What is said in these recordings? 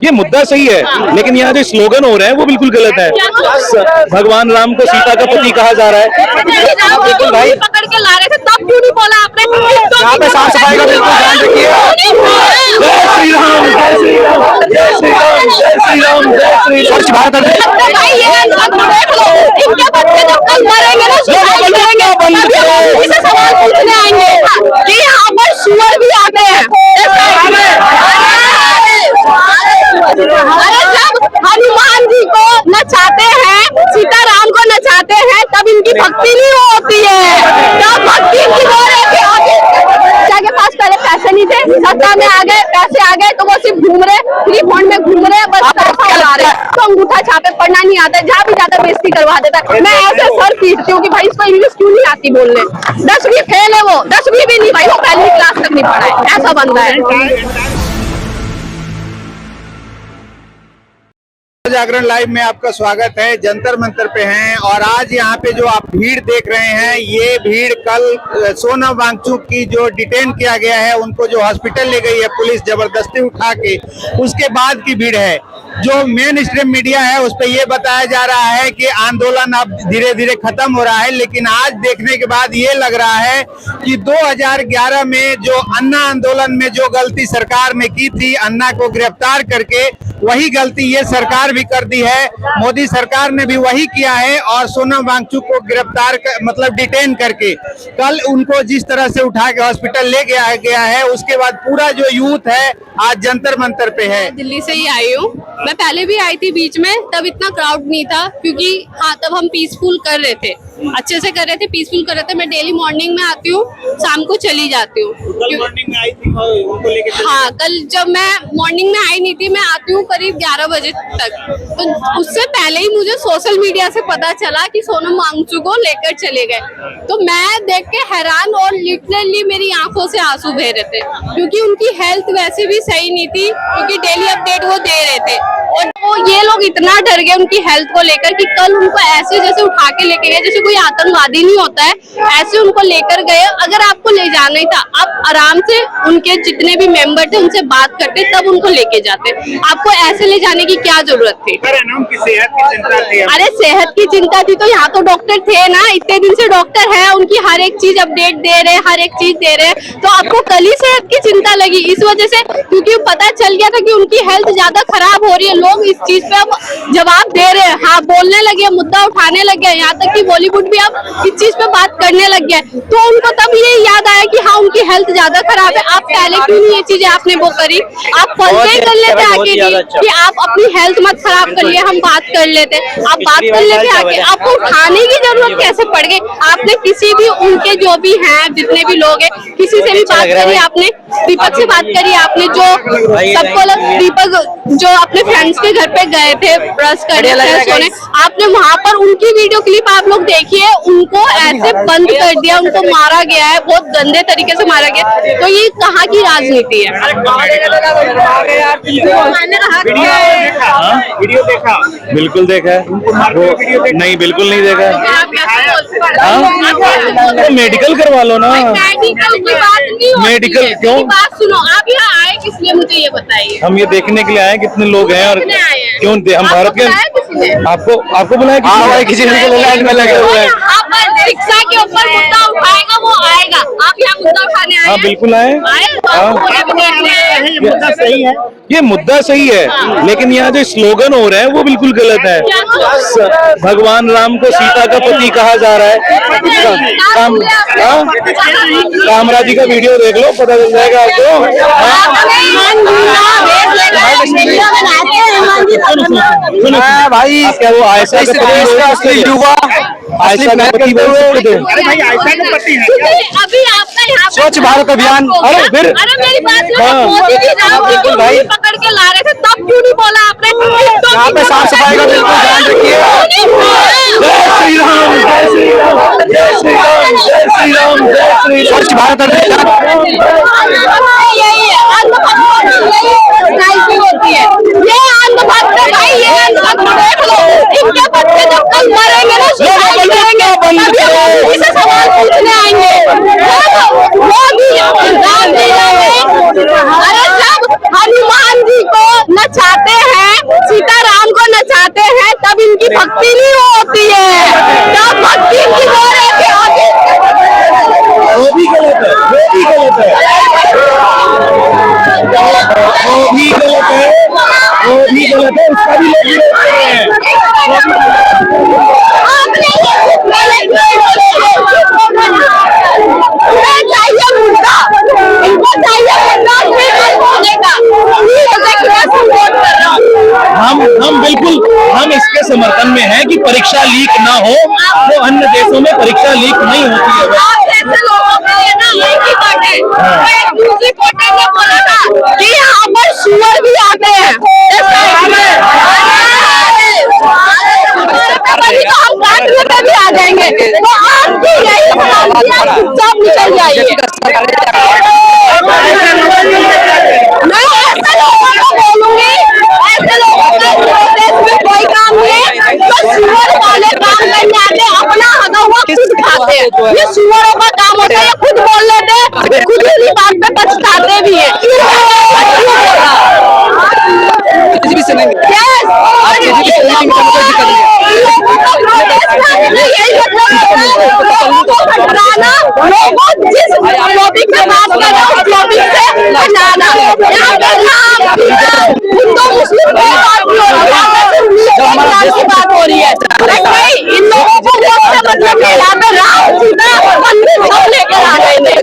ये मुद्दा सही है, लेकिन यहाँ जो स्लोगन हो रहे हैं वो बिल्कुल गलत है। भगवान राम को सीता का पति कहा जा रहा है। भाई पकड़ के ला रहे थे तब क्यों नहीं बोला आपने? यहाँ पे साफ सफाई का बिल्कुल ध्यान रखिए। जय श्री राम, जय श्री राम, जय श्री राम, जय श्री राम, जय श्री स्वच्छ भारत अभियान। इनके बच्चे जब कल मरेंगे ना इसे सवाल पूछने आएंगे कि यहाँ पर सुअर भी आते हैं। अरे जब हनुमान जी को नचाते हैं, सीताराम को नचाते हैं, तब इनकी भक्ति नहीं होती है। तब भक्ति की हो रही थी। के पास पहले पैसे नहीं थे, सत्ता में आ गए, पैसे आ गए तो वो सिर्फ घूम रहे, फ्री फंड में घूम रहे, बस पैसा उड़ा रहे। तो अंगूठा छापे पढ़ना नहीं आता, जहाँ भी जाता बेइज्जती करवा देता। मैं ऐसे सर पीटती हूँ कि भाई इसको इंग्लिश क्यों नहीं आती बोलने। 10वीं फेल है वो, 10वीं भी नहीं भाई, वो पहली क्लास तक नहीं पढ़ा है, ऐसा बंदा है। जागरण लाइव में आपका स्वागत है। जंतर मंतर पे हैं और आज यहाँ पे जो आप भीड़ देख रहे हैं, ये भीड़ कल सोनम वांगचुक की जो डिटेन किया गया है, उनको जो हॉस्पिटल ले गई है पुलिस जबरदस्ती उठा के, उसके बाद की भीड़ है। जो मेन स्ट्रीम मीडिया है उस पर यह बताया जा रहा है कि आंदोलन अब धीरे धीरे खत्म हो रहा है, लेकिन आज देखने के बाद ये लग रहा है कि 2011 में जो अन्ना आंदोलन में जो गलती सरकार ने की थी, अन्ना को गिरफ्तार करके, वही गलती ये सरकार भी कर दी है। मोदी सरकार ने भी वही किया है और सोनम वांगचुक को गिरफ्तार मतलब डिटेन करके कल उनको जिस तरह से उठा के हॉस्पिटल ले गया है, उसके बाद पूरा जो यूथ है आज जंतर मंतर पे है। दिल्ली से ही आई हूँ, मैं पहले भी आई थी बीच में, तब इतना क्राउड नहीं था क्योंकि तब हम पीसफुल कर रहे थे, अच्छे से कर रहे थे, पीसफुल कर रहे थे। मैं डेली मॉर्निंग में आती हूँ, शाम को चली जाती हूँ। मॉर्निंग में आई थी उनको लेके? हाँ, कल जब मैं मॉर्निंग में आई नहीं थी, मैं आती हूँ करीब 11 बजे तक, तो उससे पहले ही मुझे सोशल मीडिया से पता चला कि सोनम वांगचुक को लेकर चले गए। तो मैं देख के हैरान और लिटरली मेरी आंखों से आंसू बह रहे थे, क्योंकि उनकी हेल्थ वैसे भी सही नहीं थी, क्योंकि डेली अपडेट वो दे रहे थे। और वो ये लोग इतना डर गए उनकी हेल्थ को लेकर कि कल उनको ऐसे जैसे उठा के लेके गए, जैसे कोई आतंकवादी नहीं होता है, ऐसे उनको लेकर गए। अगर आपको ले जाना ही था, आप आराम से उनके जितने भी मेंबर थे उनसे बात करते, तब उनको लेके जाते। आपको ऐसे ले जाने की क्या जरूरत थी? सेहत की चिंता थी। अरे सेहत की चिंता थी तो यहाँ तो डॉक्टर थे ना, इतने दिन से डॉक्टर है, उनकी हर एक चीज अपडेट दे रहे, हर एक चीज दे रहे। तो आपको कल ही सेहत की चिंता लगी इस वजह से, क्योंकि पता चल गया था कि उनकी हेल्थ ज्यादा खराब हो रही है। लोग इस चीज पे अब जवाब दे रहे हैं, हाँ बोलने लगे, मुद्दा उठाने लग गए, यहाँ तक कि बॉलीवुड भी अब इस चीज पे बात करने लग गया। तो उनको तब ये याद आया कि हाँ उनकी हेल्थ ज्यादा खराब है। आप पहले क्यों नहीं ये चीजें आपने वो करी? आप फोन पे कर लेते आके कि आप अपनी हेल्थ मत खराब करिए, हम बात कर लेते। आप बात कर लेते आके, आपको उठाने की जरूरत कैसे पड़ गई? आपने किसी भी उनके जो भी हैं, जितने भी लोग हैं, किसी से भी बात करी आपने? दीपक से बात करी आपने? जो सबको दीपक जो अपने फ्रेंड्स के घर पे गए थे ब्रश करने, सोने, आपने वहाँ पर उनकी वीडियो क्लिप आप लोग देखिए, उनको ऐसे बंद कर दिया, उनको मारा गया है, बहुत गंदे तरीके से मारा गया। तो ये कहाँ की राजनीति है? वीडियो देखा? बिल्कुल देखा है। नहीं, बिल्कुल नहीं देखा। मेडिकल करवा लो ना। मेडिकल की बात नहीं होती मेडिकल है। क्यों? बात सुनो, आप यहाँ आए किस लिए मुझे ये बताइए। हम ये देखने के लिए आए कितने लोग हैं और क्यों हम भारत के। आपको बुलाया किसी ने? लाइन में लगे हुए हैं। रिक्शा के ऊपर मुद्दा उठाएगा वो आएगा, आप यहाँ मुद्दा उठाने आए? हाँ बिल्कुल आए। मुद्दा सही है, ये मुद्दा सही है, लेकिन यहाँ जो स्लोगन हो रहे हैं वो बिल्कुल गलत है। भगवान राम को सीता का पति कहा जा रहा है। कामराज जी का वीडियो देख लो, पता चल जाएगा आपको। भाई क्या वो आयशा का पति युवा आयशा का पति बोल सकते थे? अभी आपका यहाँ स्वच्छ भारत अभियान। अरे फिर मेरी बात मोदी जी भाई पकड़ के ला रहे थे तब क्यों नहीं बोला आपने? यहाँ पे साफ सफाई का बिल्कुल ध्यान रखिए। जय श्री राम, जय श्री राम, जय श्री राम, जय श्री राम, जय श्री स्वच्छ भारत अभियान। होती है ये अंधभक्त भाई, ये अंधभक्त देख लो, इनके बच्चे जब कल मरेंगे ना इसे सवाल पूछने आएंगे। मोदी राम लीला में, अरे जब हनुमान जी को नचाते हैं, सीताराम को नचाते हैं, तब इनकी भक्ति नहीं होती है, तब भक्ति इनकी हो रही है। वो भी गलत है, वो भी गलत है, वो भी गलत है, वो भी गलत है, उसका भी लोग विरोध कर रहे हैं। चाहिए मुद्दा, इनको चाहिए हम बिल्कुल हम इसके समर्थन में हैं कि परीक्षा लीक ना हो, वो अन्य देशों में परीक्षा लीक नहीं होती है। ऐसे लोगों के लिए ना एक ही बात है, दूसरी रिपोर्टर ने बोला था कि यहाँ पर सुअर भी आते हैं, तो हम काटने पे भी आ जाएंगे, तो आपकी यही सब निकल जाइए। मैं ऐसे लोगों को बोलूंगी, ऐसे लोगों का प्रोटेस्ट में कोई काम नहीं है, तो सुअर वाले काम करने आते अपना हगा हुआ खुद खाते हैं, ये सुअरों का काम होता है, ये खुद बोल लेते हैं, खुद इसी बात पे पछताते भी हैं। जिस टॉपिक पे बात कर रहे हो, टॉपिक से हटाना, हिंदू मुस्लिम की बात हो रही है, नहीं इन लोगों को मतलब राम सीता मंदिर सब लेकर आ रहे थे।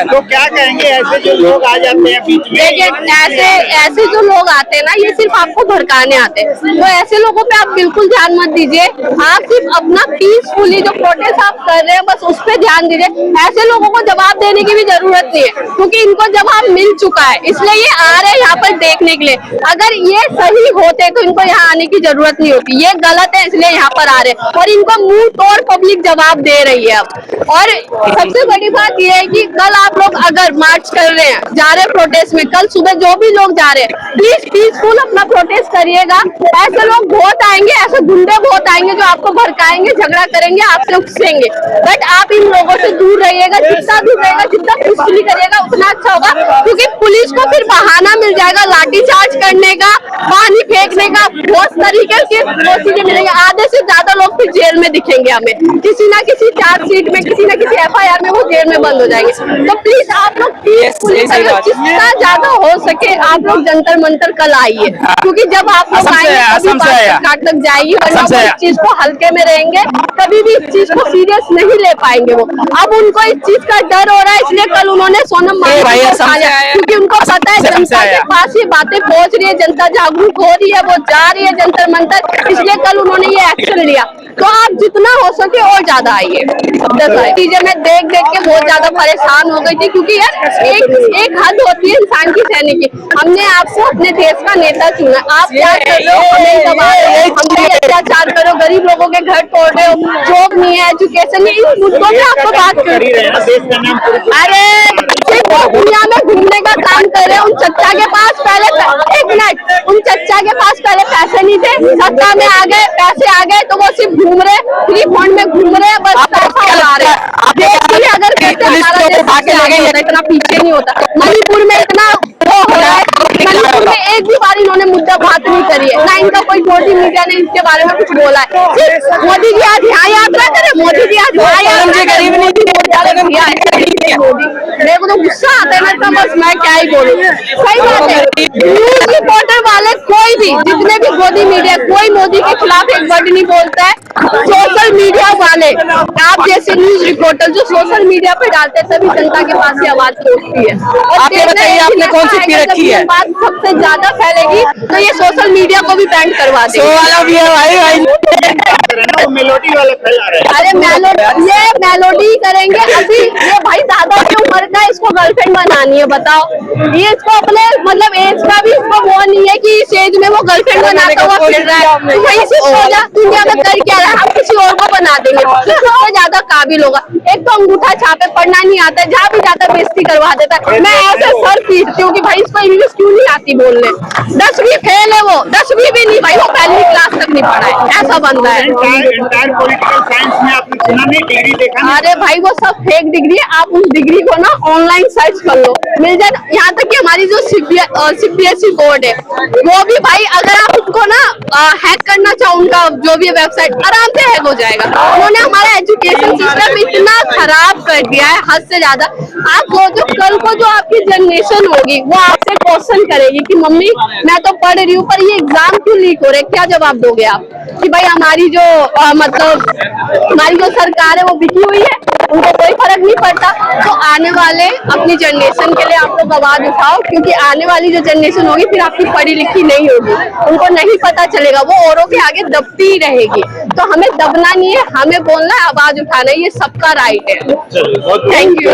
तो क्या कहेंगे ऐसे जो लोग आ जाते हैं बीच में? देखिए ऐसे जो लोग आते हैं ना, ये सिर्फ आपको भड़काने आते हैं, तो ऐसे लोगों पे आप बिल्कुल ध्यान मत दीजिए, आप सिर्फ अपना पीसफुली जो प्रोटेस्ट आप कर रहे हैं बस उस पे ध्यान दीजिए। ऐसे लोगों को जवाब देने की भी जरूरत नहीं है, क्योंकि इनको जवाब मिल चुका है, इसलिए ये आ रहे हैं यहाँ पर देखने के लिए। अगर ये सही होते तो इनको यहाँ आने की जरूरत नहीं होती, ये गलत है इसलिए यहाँ पर आ रहे हैं, और इनको मुंह तोड़ पब्लिक जवाब दे रही है अब। और सबसे बड़ी बात यह है कि कल आप लोग अगर मार्च कर रहे हैं, जा रहे हैं प्रोटेस्ट में, कल सुबह जो भी लोग जा रहे हैं प्लीज पीसफुल अपना प्रोटेस्ट करिएगा। ऐसे लोग बहुत आएंगे, ऐसे गुंडे बहुत आएंगे जो आपको भड़काएंगे, झगड़ा करेंगे, आपसे उकसेंगे, बट आप इन लोगों से दूर रहिएगा, जितना दूर रहेगा, जितना पीसफुली करिएगा उतना अच्छा होगा, क्योंकि पुलिस को फिर बहाना मिल जाएगा लाठीचार्ज करने का, पानी फेंकने का, बहुत तरीके की चीजें मिलेंगे। आधे से ज्यादा लोग फिर जेल में दिखेंगे हमें, किसी ना किसी चार्जशीट में, किसी ना किसी FIR में वो जेल में बंद हो जाएंगे। तो प्लीज आप लोग जितना ज्यादा हो सके आप लोग जंतर मंतर कल आइए, क्योंकि जब आप लोग आएंगे घाट तक जाएगी, वरना वो इस चीज को हल्के में रहेंगे, कभी भी इस चीज को सीरियस नहीं ले पाएंगे वो। अब उनको इस चीज का डर हो रहा है, इसलिए कल उन्होंने सोनम वांगचुक को उठाया, क्योंकि उनको पता है जनता के पास ये बातें पहुंच रही है, जनता जागरूक हो रही है, वो जा रही है जंतर मंतर, इसलिए कल उन्होंने ये एक्शन लिया। तो आप जितना हो सके और ज्यादा आइए। चीजें मैं देख के बहुत ज्यादा परेशान हो गई थी, क्योंकि यार एक हद होती है इंसान की सहने की। हमने आपको अपने देश का नेता चुना, आप क्या कर रहे हो, हमें दबा रहे हो, हमने अत्याचार कर रहे हो, गरीब लोगों के घर तोड़ रहे हो, जॉब नहीं है, एजुकेशन नहीं, इन मुद्दों में आपको बात कर रही है। अरे दुनिया में घूमने का काम कर रहे हैं, उन चच्चा के पास पहले, एक मिनट, उन चच्चा के पास पहले पैसे नहीं थे, सत्ता में आ गए, पैसे आ गए, तो वो सिर्फ घूम रहे, फ्री फंड में घूम रहे, बस पैसा उड़ा रहे हैं। अगर इतना पीछे नहीं होता, मणिपुर में इतना वो हो रहा है, मणिपुर में एक भी बार इन्होंने मुद्दा बात नहीं करी है, ना इनका कोई मोदी मीडिया ने इसके बारे में कुछ बोला है। सिर्फ मोदी जी आज यहाँ यात्रा करे, मोदी जी आज वहाँ यात्रा, गरीब नहीं मेरे को तो गुस्सा आता है ना, तो बस मैं क्या ही बोलूँ। सही बात है, न्यूज रिपोर्टर वाले कोई भी, जितने भी मोदी मीडिया, कोई मोदी के खिलाफ एक वर्ड नहीं बोलता है। सोशल मीडिया वाले, आप जैसे न्यूज रिपोर्टर जो सोशल मीडिया पे डालते हैं, तभी जनता के पास ये आवाज पहुंचती है। और आपने कौन सी पी रखी है, बात सबसे ज्यादा फैलेगी तो ये सोशल मीडिया को भी बैंड करवा देंगे। मेलोडी वाला अरे ये मेलोडी करेंगे अभी, ये भाई दादा की उम्र का, इसको गर्लफ्रेंड बनानी है, बताओ। ये इसको अपने मतलब एज का भी इसको वो नहीं है कि इस एज में वो गर्लफ्रेंड बनाता हुआ फिर रहा है, तो वहीं से सोचा दुनिया में कर क्या रहा है, हम किसी और को बना देंगे, उससे ज्यादा काबिल होगा। एक तो अंगूठा छापे, पढ़ना नहीं आता, जहाँ भी जाता बेइज्जती करवा देता है। मैं ऐसे सर पीटती हूँ कि भाई इसको इंग्लिश क्यों नहीं आती बोलने, 10वीं फेल है वो, 10वीं भी नहीं भाई, वो 1ली क्लास तक नहीं पढ़ा है, ऐसा बंदा है। पॉलिटिकल साइंस में आपने सुना नहीं, डिग्री देखा? अरे भाई वो सब फेक डिग्री है, आप उस डिग्री को ना ऑनलाइन सर्च कर लो, मिल जाए। यहाँ तक कि हमारी जो CBSE बोर्ड है वो भी भाई अगर आप उनको ना हैक करना चाहो उनका जो भी वेबसाइट आराम से हैक हो जाएगा। उन्होंने हमारा एजुकेशन सिस्टम इतना खराब कर दिया है हद से ज्यादा। आप सोचो कल को जो आपकी जनरेशन होगी वो आपसे क्वेश्चन करेगी कि मम्मी मैं तो पढ़ रही हूँ पर ये एग्जाम क्यों लीक हो रहे, क्या जवाब दोगे आप? कि भाई हमारी जो मतलब हमारी जो सरकार है वो बिकी हुई है, उनको कोई फर्क नहीं पड़ता। तो आने वाले अपनी जनरेशन के लिए आप लोग आवाज उठाओ, क्योंकि आने वाली जो जनरेशन होगी फिर आपकी पढ़ी लिखी नहीं होगी, उनको नहीं पता चलेगा, वो औरों के आगे दबती ही रहेगी। तो हमें दबना नहीं है, हमें बोलना है, आवाज उठाना है, ये सबका राइट है। Thank you.